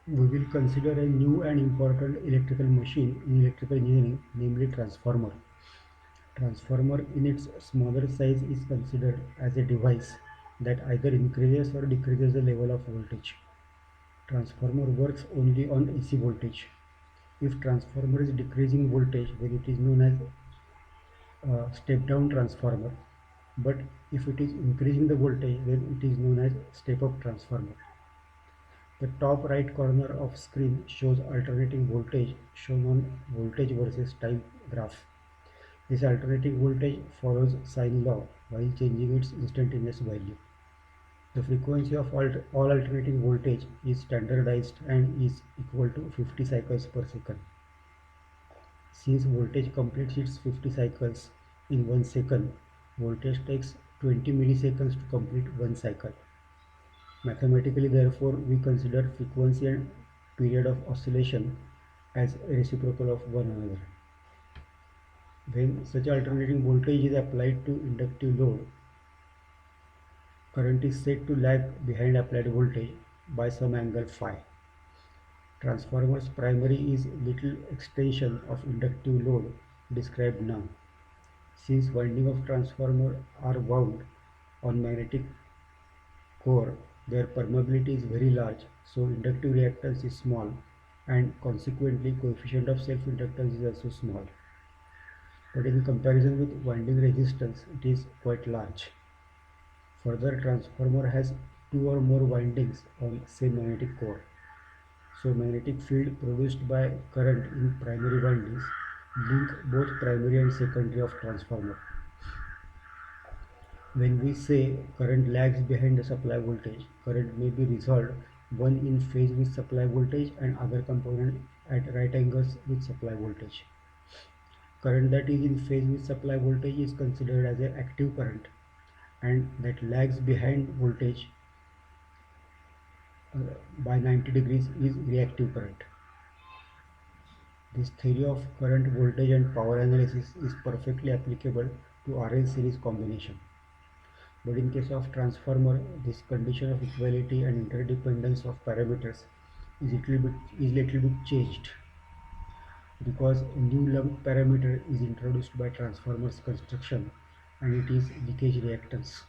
We will consider a new and important electrical machine in electrical engineering, namely transformer. Transformer in its smaller size is considered as a device that either increases or decreases the level of voltage. Transformer works only on AC voltage. If transformer is decreasing voltage, then it is known as step down transformer, but if it is increasing the voltage, then it is known as step up transformer. The top right corner of screen shows alternating voltage shown on voltage versus time graph. This alternating voltage follows sine law while changing its instantaneous value. The frequency of all alternating voltage is standardized and is equal to 50 cycles per second. Since voltage completes its 50 cycles in 1 second, voltage takes 20 milliseconds to complete 1 cycle. Mathematically, therefore, we consider frequency and period of oscillation as reciprocal of one another. When such alternating voltage is applied to inductive load, current is said to lag behind applied voltage by some angle phi. Transformer's primary is little extension of inductive load described now. Since winding of transformer are wound on magnetic core, their permeability is very large, so inductive reactance is small, and consequently coefficient of self-inductance is also small. But in comparison with winding resistance, it is quite large. Further, transformer has two or more windings on same magnetic core. So magnetic field produced by current in primary windings link both primary and secondary of transformer. When we say current lags behind the supply voltage, current may be resolved one in phase with supply voltage and other component at right angles with supply voltage. Current that is in phase with supply voltage is considered as an active current, and that lags behind voltage by 90 degrees is reactive current. This theory of current, voltage and power analysis is perfectly applicable to RL series combination. But in case of transformer, this condition of equality and interdependence of parameters is little bit changed, because a new lump parameter is introduced by transformer's construction, and it is leakage reactance.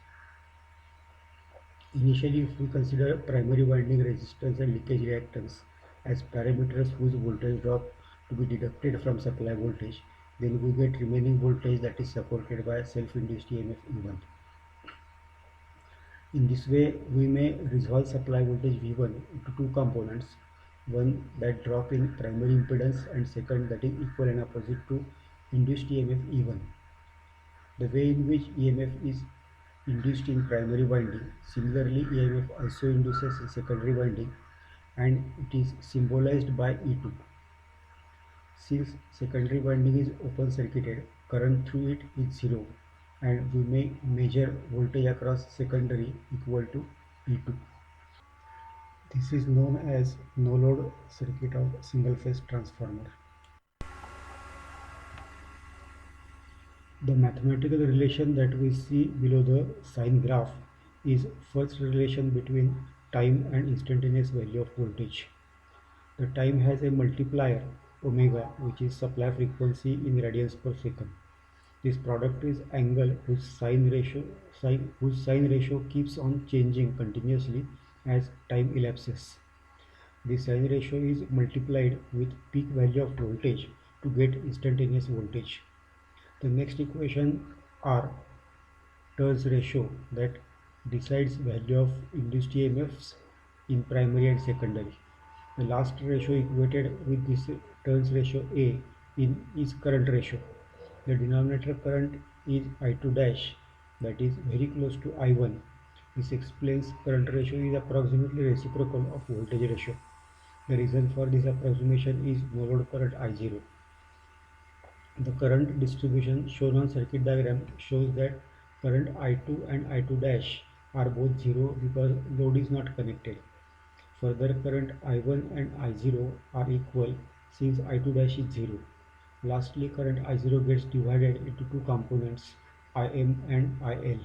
Initially, if we consider primary winding resistance and leakage reactance as parameters whose voltage drop to be deducted from supply voltage, then we get remaining voltage that is supported by self-induced EMF E1. In this way, we may resolve supply voltage V1 into two components, one that drop in primary impedance and second that is equal and opposite to induced EMF E1. The way in which EMF is induced in primary winding, similarly EMF also induces in secondary winding, and it is symbolized by E2. Since secondary winding is open circuited, current through it is zero, and we may measure voltage across secondary equal to E2. This is known as no-load circuit of single-phase transformer. The mathematical relation that we see below the sine graph is first relation between time and instantaneous value of voltage. The time has a multiplier omega, which is supply frequency in radians per second. This product is angle whose sine ratio keeps on changing continuously as time elapses. The sine ratio is multiplied with peak value of voltage to get instantaneous voltage. The next equation are turns ratio that decides value of induced EMFs in primary and secondary. The last ratio equated with this turns ratio A in is current ratio. The denominator current is I2 dash, that is very close to I1. This explains current ratio is approximately reciprocal of voltage ratio. The reason for this approximation is no load current I0. The current distribution shown on circuit diagram shows that current I2 and I2 dash are both 0 because load is not connected. Further, current I1 and I0 are equal since I2 dash is 0. Lastly, current I0 gets divided into two components, Im and IL.